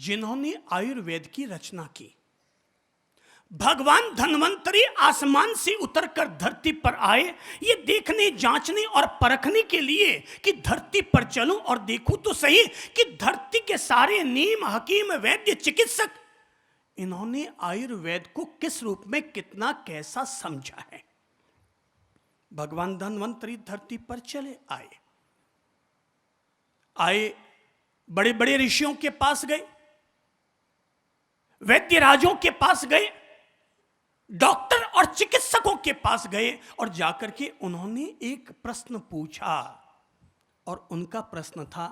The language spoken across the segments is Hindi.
जिन्होंने आयुर्वेद की रचना की। भगवान धन्वंतरी आसमान से उतरकर धरती पर आए, ये देखने, जांचने और परखने के लिए कि धरती पर चलूं और देखूं तो सही कि धरती के सारे नीम, हकीम, वैद्य, चिकित्सक इन्होंने आयुर्वेद को किस रूप में, कितना, कैसा समझा है। भगवान धन्वंतरी धरती पर चले आए, बड़े बड़े ऋषियों के पास गए, वैद्य राजों के पास गए, डॉक्टर और चिकित्सकों के पास गए और जाकर के उन्होंने एक प्रश्न पूछा। और उनका प्रश्न था,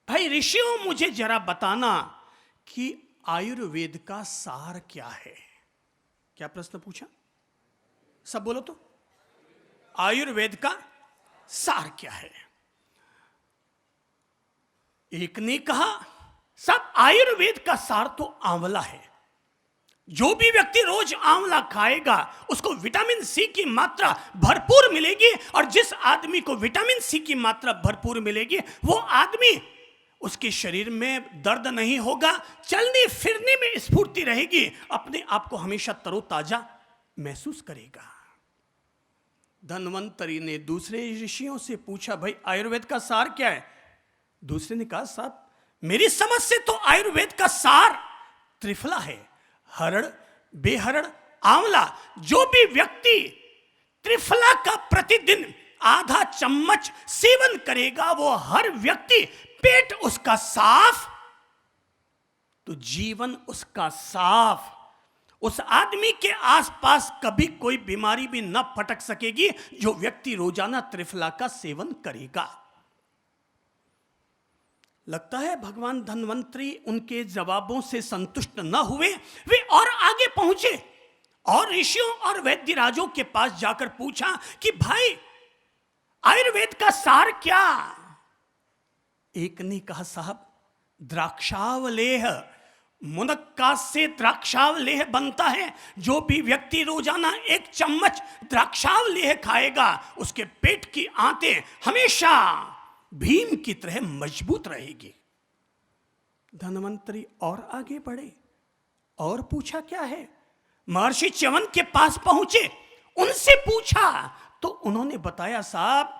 भाई ऋषियों, मुझे जरा बताना कि आयुर्वेद का सार क्या है। क्या प्रश्न पूछा? सब बोलो तो। आयुर्वेद का सार क्या है? एक ने कहा, सब आयुर्वेद का सार तो आंवला है। जो भी व्यक्ति रोज आंवला खाएगा उसको विटामिन सी की मात्रा भरपूर मिलेगी, और जिस आदमी को विटामिन सी की मात्रा भरपूर मिलेगी वो आदमी, उसके शरीर में दर्द नहीं होगा, चलने फिरने में स्फूर्ति रहेगी, अपने आप को हमेशा तरोताजा महसूस करेगा। धन्वंतरी ने दूसरे ऋषियों से पूछा, भाई आयुर्वेद का सार क्या है? दूसरे ने कहा, साहब मेरी समझ से तो आयुर्वेद का सार त्रिफला है, हरड़, बेहरड़, आंवला। जो भी व्यक्ति त्रिफला का प्रतिदिन आधा चम्मच सेवन करेगा, वो हर व्यक्ति, पेट उसका साफ तो जीवन उसका साफ, उस आदमी के आसपास कभी कोई बीमारी भी न फटक सकेगी जो व्यक्ति रोजाना त्रिफला का सेवन करेगा। लगता है भगवान धन्वंतरी उनके जवाबों से संतुष्ट न हुए, वे और आगे पहुंचे और ऋषियों और वैद्य राजों के पास जाकर पूछा कि भाई आयुर्वेद का सार क्या? एक ने कहा, साहब द्राक्षावलेह, मुनक्का से द्राक्षावलेह बनता है। जो भी व्यक्ति रोजाना 1 चम्मच द्राक्षावलेह खाएगा उसके पेट की आंतें हमेशा भीम की तरह मजबूत रहेगी। धन्वंतरी और आगे बढ़े और पूछा क्या है। महर्षि च्यवन के पास पहुंचे, उनसे पूछा तो उन्होंने बताया, साहब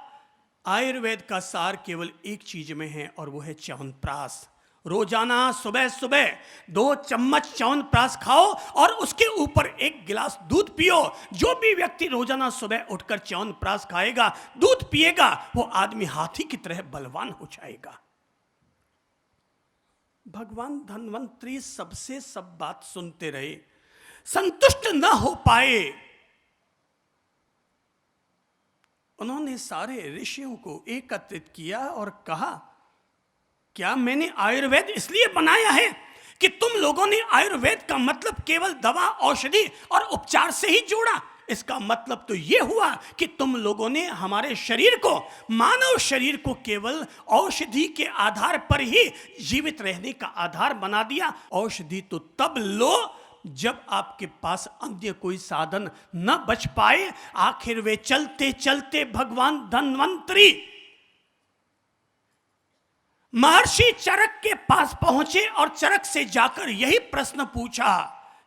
आयुर्वेद का सार केवल एक चीज में है और वो है च्यवनप्राश। रोजाना सुबह सुबह 2 चम्मच च्यवनप्राश खाओ और उसके ऊपर 1 गिलास दूध पियो। जो भी व्यक्ति रोजाना सुबह उठकर च्यवनप्राश खाएगा, दूध पिएगा, वो आदमी हाथी की तरह बलवान हो जाएगा। भगवान धन्वंतरी सबसे सब बात सुनते रहे, संतुष्ट न हो पाए। उन्होंने सारे ऋषियों को एकत्रित किया और कहा, क्या मैंने आयुर्वेद इसलिए बनाया है कि तुम लोगों ने आयुर्वेद का मतलब केवल दवा, औषधि और उपचार से ही जोड़ा? इसका मतलब तो यह हुआ कि तुम लोगों ने हमारे शरीर को, मानव शरीर को केवल औषधि के आधार पर ही जीवित रहने का आधार बना दिया। औषधि तो तब लो जब आपके पास अन्य कोई साधन न बच पाए। आखिर वे चलते चलते भगवान धन्वंतरी महर्षि चरक के पास पहुंचे और चरक से जाकर यही प्रश्न पूछा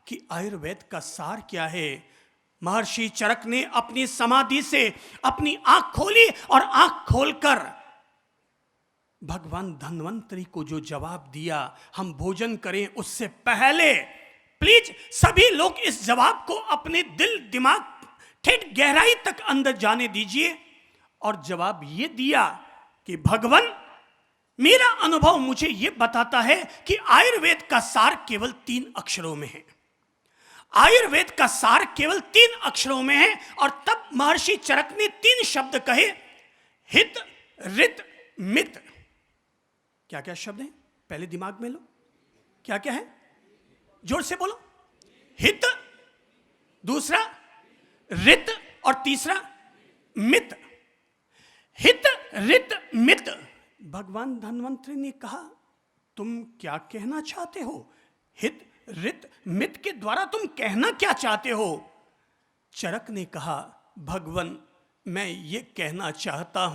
कि आयुर्वेद का सार क्या है। महर्षि चरक ने अपनी समाधि से अपनी आंख खोली और आंख खोलकर भगवान धन्वंतरी को जो जवाब दिया, हम भोजन करें उससे पहले प्लीज सभी लोग इस जवाब को अपने दिल, दिमाग, ठेठ गहराई तक अंदर जाने दीजिए। और जवाब ये दिया कि भगवान, मेरा अनुभव मुझे यह बताता है कि आयुर्वेद का सार केवल 3 अक्षरों में है। आयुर्वेद का सार केवल 3 अक्षरों में है। और तब महर्षि चरक ने 3 शब्द कहे, हित, ऋत, मित। क्या क्या शब्द हैं? पहले दिमाग में लो, क्या क्या है? जोर से बोलो। हित, दूसरा ऋत और तीसरा मित। हित, ऋत, मित। भगवान धन्वंतरी ने कहा, तुम क्या कहना चाहते हो? हित, ऋत, मित के द्वारा तुम कहना क्या चाहते हो? चरक ने कहा, भगवान मैं ये कहना चाहता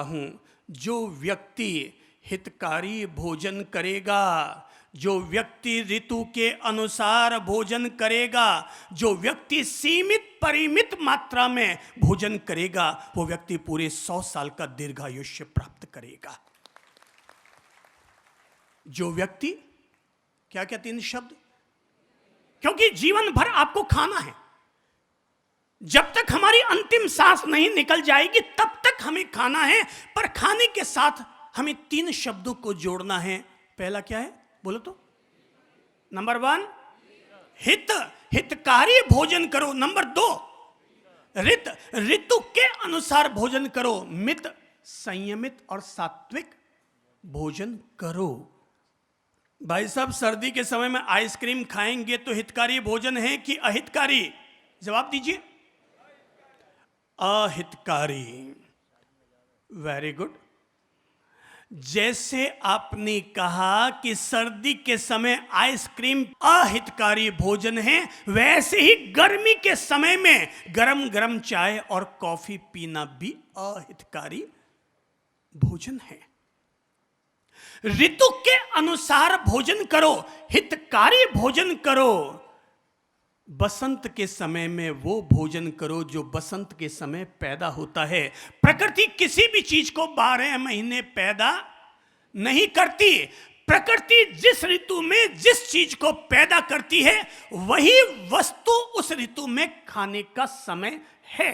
हूं, जो व्यक्ति हितकारी भोजन करेगा, जो व्यक्ति ऋतु के अनुसार भोजन करेगा, जो व्यक्ति सीमित परिमित मात्रा में भोजन करेगा, वो व्यक्ति पूरे 100 साल का दीर्घायुष्य प्राप्त करेगा। जो व्यक्ति, क्या क्या 3 शब्द, क्योंकि जीवन भर आपको खाना है। जब तक हमारी अंतिम सांस नहीं निकल जाएगी तब तक हमें खाना है, पर खाने के साथ हमें 3 शब्दों को जोड़ना है। पहला क्या है, बोलो तो। नंबर 1 हित, हितकारी भोजन करो। नंबर 2 ऋत, ऋतु के अनुसार भोजन करो। मित, संयमित और सात्विक भोजन करो। भाई साहब, सर्दी के समय में आइसक्रीम खाएंगे तो हितकारी भोजन है कि अहितकारी? जवाब दीजिए। अहितकारी। Very good. जैसे आपने कहा कि सर्दी के समय आइसक्रीम अहितकारी भोजन है, वैसे ही गर्मी के समय में गरम गरम चाय और कॉफी पीना भी अहितकारी भोजन है। ऋतु के अनुसार भोजन करो, हितकारी भोजन करो। बसंत के समय में वो भोजन करो जो बसंत के समय पैदा होता है। प्रकृति किसी भी चीज को 12 महीने पैदा नहीं करती। प्रकृति जिस ऋतु में जिस चीज को पैदा करती है, वही वस्तु उस ऋतु में खाने का समय है।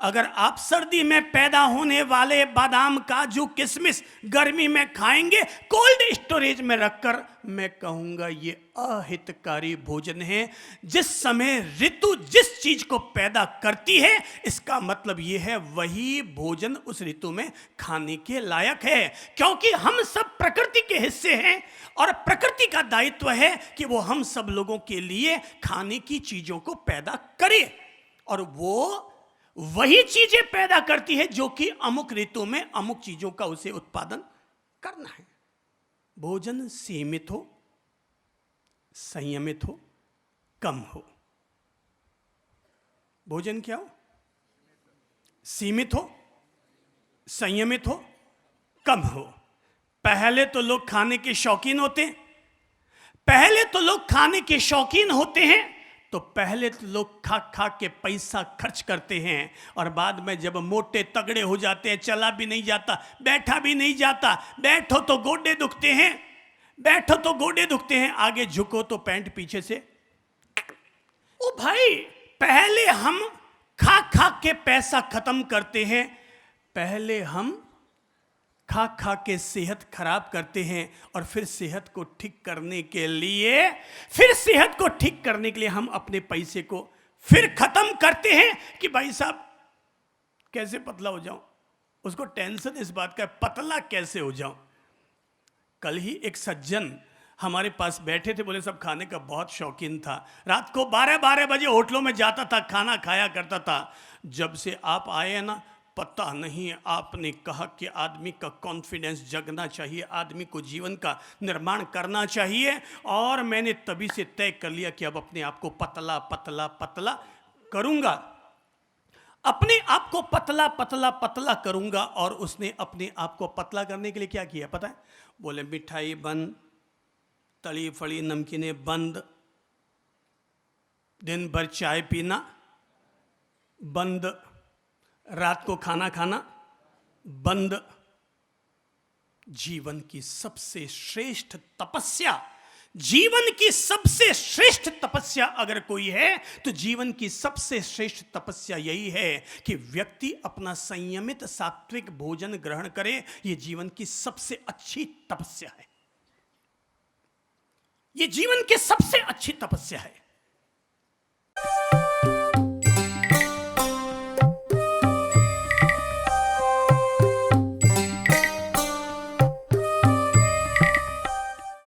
अगर आप सर्दी में पैदा होने वाले बादाम, काजू, किशमिश गर्मी में खाएंगे कोल्ड स्टोरेज में रखकर, मैं कहूंगा ये अहितकारी भोजन है। जिस समय ऋतु जिस चीज को पैदा करती है, इसका मतलब ये है वही भोजन उस ऋतु में खाने के लायक है। क्योंकि हम सब प्रकृति के हिस्से हैं और प्रकृति का दायित्व है कि वो हम सब लोगों के लिए खाने की चीजों को पैदा करे, और वो वही चीजें पैदा करती है जो कि अमुक ऋतु में अमुक चीजों का उसे उत्पादन करना है। भोजन सीमित हो, संयमित हो, कम हो। भोजन क्या हो? सीमित हो, संयमित हो, कम हो। पहले तो लोग खाने के शौकीन होते हैं, तो पहले तो लोग खा खा के पैसा खर्च करते हैं, और बाद में जब मोटे तगड़े हो जाते हैं, चला भी नहीं जाता, बैठा भी नहीं जाता, बैठो तो गोडे दुखते हैं, आगे झुको तो पैंट पीछे से। ओ भाई, पहले हम खा खा के पैसा खत्म करते हैं, पहले हम खा खा के सेहत खराब करते हैं, और फिर सेहत को ठीक करने के लिए हम अपने पैसे को फिर खत्म करते हैं कि भाई साहब कैसे पतला हो जाऊं। उसको टेंशन इस बात का पतला कैसे हो जाऊं। कल ही एक सज्जन हमारे पास बैठे थे, बोले सब खाने का बहुत शौकीन था, रात को 12 बजे होटलों में जाता था, खाना खाया करता था। जब से आप आए हैं ना, पता नहीं, आपने कहा कि आदमी का कॉन्फिडेंस जगना चाहिए, आदमी को जीवन का निर्माण करना चाहिए, और मैंने तभी से तय कर लिया कि अब अपने आप को पतला पतला पतला करूंगा, अपने आप को पतला पतला पतला करूंगा। और उसने अपने आप को पतला करने के लिए क्या किया पता है? बोले मिठाई बंद, तली फली नमकीनें बंद, दिन भर चाय पीना बंद, रात को खाना खाना बंद। जीवन की सबसे श्रेष्ठ तपस्या अगर कोई है तो जीवन की सबसे श्रेष्ठ तपस्या यही है कि व्यक्ति अपना संयमित सात्विक भोजन ग्रहण करे। यह जीवन की सबसे अच्छी तपस्या है, यह जीवन की सबसे अच्छी तपस्या है।